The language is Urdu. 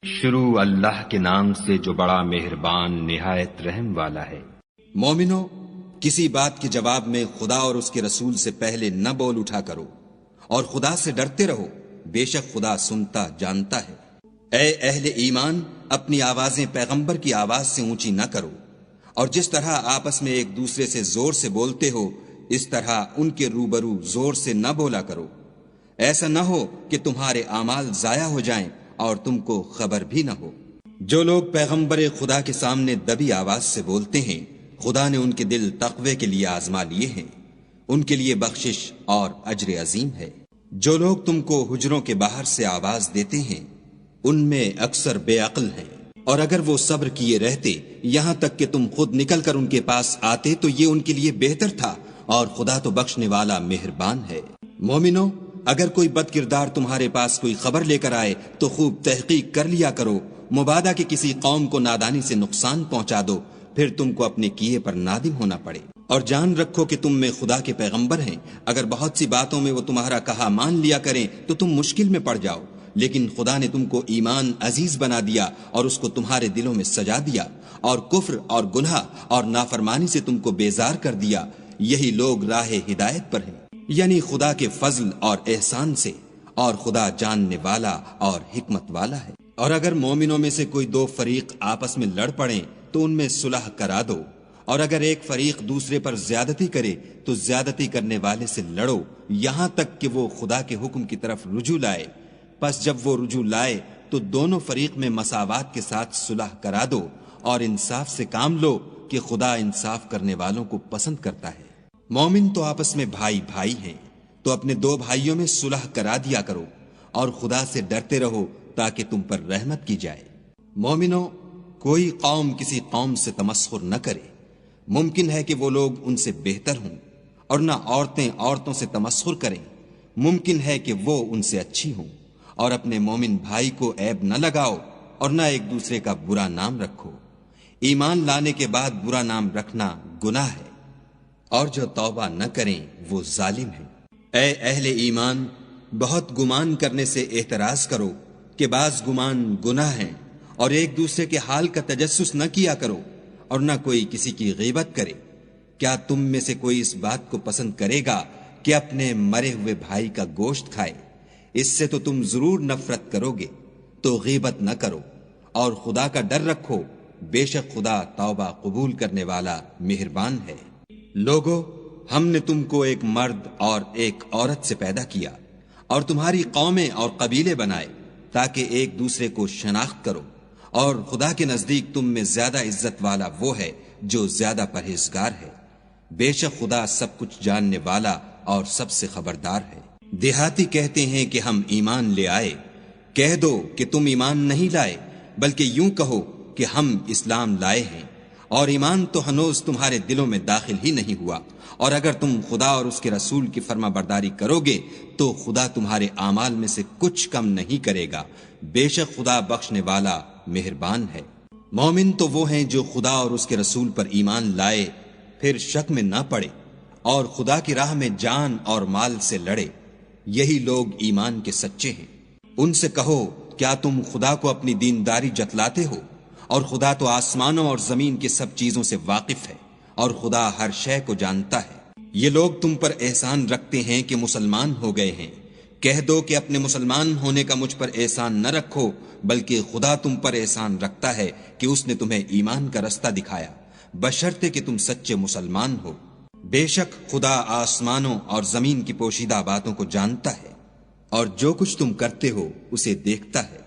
شروع اللہ کے نام سے جو بڑا مہربان نہایت رحم والا ہے۔ مومنو، کسی بات کے جواب میں خدا اور اس کے رسول سے پہلے نہ بول اٹھا کرو، اور خدا سے ڈرتے رہو، بے شک خدا سنتا جانتا ہے۔ اے اہل ایمان، اپنی آوازیں پیغمبر کی آواز سے اونچی نہ کرو، اور جس طرح آپس میں ایک دوسرے سے زور سے بولتے ہو اس طرح ان کے روبرو زور سے نہ بولا کرو، ایسا نہ ہو کہ تمہارے اعمال ضائع ہو جائیں اور تم کو خبر بھی نہ ہو۔ جو لوگ پیغمبر خدا کے سامنے دبی آواز سے بولتے ہیں، خدا نے ان کے دل تقوی کے لیے آزما لیے ہیں، ان کے لیے بخشش اور اجر عظیم ہے۔ جو لوگ تم کو حجروں کے باہر سے آواز دیتے ہیں ان میں اکثر بے عقل ہیں، اور اگر وہ صبر کیے رہتے یہاں تک کہ تم خود نکل کر ان کے پاس آتے تو یہ ان کے لیے بہتر تھا، اور خدا تو بخشنے والا مہربان ہے۔ مومنو، اگر کوئی بد کردار تمہارے پاس کوئی خبر لے کر آئے تو خوب تحقیق کر لیا کرو، مبادا کہ کسی قوم کو نادانی سے نقصان پہنچا دو، پھر تم کو اپنے کیے پر نادم ہونا پڑے۔ اور جان رکھو کہ تم میں خدا کے پیغمبر ہیں، اگر بہت سی باتوں میں وہ تمہارا کہا مان لیا کریں تو تم مشکل میں پڑ جاؤ، لیکن خدا نے تم کو ایمان عزیز بنا دیا اور اس کو تمہارے دلوں میں سجا دیا، اور کفر اور گناہ اور نافرمانی سے تم کو بیزار کر دیا، یہی لوگ راہ ہدایت پر ہیں، یعنی خدا کے فضل اور احسان سے، اور خدا جاننے والا اور حکمت والا ہے۔ اور اگر مومنوں میں سے کوئی دو فریق آپس میں لڑ پڑیں تو ان میں صلح کرا دو، اور اگر ایک فریق دوسرے پر زیادتی کرے تو زیادتی کرنے والے سے لڑو یہاں تک کہ وہ خدا کے حکم کی طرف رجوع لائے۔ پس جب وہ رجوع لائے تو دونوں فریق میں مساوات کے ساتھ صلح کرا دو، اور انصاف سے کام لو کہ خدا انصاف کرنے والوں کو پسند کرتا ہے۔ مومن تو آپس میں بھائی بھائی ہیں، تو اپنے دو بھائیوں میں صلح کرا دیا کرو، اور خدا سے ڈرتے رہو تاکہ تم پر رحمت کی جائے۔ مومنو، کوئی قوم کسی قوم سے تمسخر نہ کرے، ممکن ہے کہ وہ لوگ ان سے بہتر ہوں، اور نہ عورتیں عورتوں سے تمسخر کریں، ممکن ہے کہ وہ ان سے اچھی ہوں۔ اور اپنے مومن بھائی کو عیب نہ لگاؤ، اور نہ ایک دوسرے کا برا نام رکھو، ایمان لانے کے بعد برا نام رکھنا گناہ ہے، اور جو توبہ نہ کریں وہ ظالم ہیں۔ اے اہل ایمان، بہت گمان کرنے سے احتراز کرو کہ بعض گمان گناہ ہیں، اور ایک دوسرے کے حال کا تجسس نہ کیا کرو، اور نہ کوئی کسی کی غیبت کرے۔ کیا تم میں سے کوئی اس بات کو پسند کرے گا کہ اپنے مرے ہوئے بھائی کا گوشت کھائے؟ اس سے تو تم ضرور نفرت کرو گے، تو غیبت نہ کرو، اور خدا کا ڈر رکھو، بے شک خدا توبہ قبول کرنے والا مہربان ہے۔ لوگو، ہم نے تم کو ایک مرد اور ایک عورت سے پیدا کیا، اور تمہاری قومیں اور قبیلے بنائے تاکہ ایک دوسرے کو شناخت کرو، اور خدا کے نزدیک تم میں زیادہ عزت والا وہ ہے جو زیادہ پرہیزگار ہے۔ بے شک خدا سب کچھ جاننے والا اور سب سے خبردار ہے۔ دیہاتی کہتے ہیں کہ ہم ایمان لے آئے، کہہ دو کہ تم ایمان نہیں لائے، بلکہ یوں کہو کہ ہم اسلام لائے ہیں، اور ایمان تو ہنوز تمہارے دلوں میں داخل ہی نہیں ہوا، اور اگر تم خدا اور اس کے رسول کی فرما برداری کرو گے تو خدا تمہارے اعمال میں سے کچھ کم نہیں کرے گا، بے شک خدا بخشنے والا مہربان ہے۔ مومن تو وہ ہیں جو خدا اور اس کے رسول پر ایمان لائے پھر شک میں نہ پڑے، اور خدا کی راہ میں جان اور مال سے لڑے، یہی لوگ ایمان کے سچے ہیں۔ ان سے کہو، کیا تم خدا کو اپنی دینداری جتلاتے ہو؟ اور خدا تو آسمانوں اور زمین کے سب چیزوں سے واقف ہے، اور خدا ہر شے کو جانتا ہے۔ یہ لوگ تم پر احسان رکھتے ہیں کہ مسلمان ہو گئے ہیں، کہہ دو کہ اپنے مسلمان ہونے کا مجھ پر احسان نہ رکھو، بلکہ خدا تم پر احسان رکھتا ہے کہ اس نے تمہیں ایمان کا رستہ دکھایا، بشرطے کہ تم سچے مسلمان ہو۔ بے شک خدا آسمانوں اور زمین کی پوشیدہ باتوں کو جانتا ہے، اور جو کچھ تم کرتے ہو اسے دیکھتا ہے۔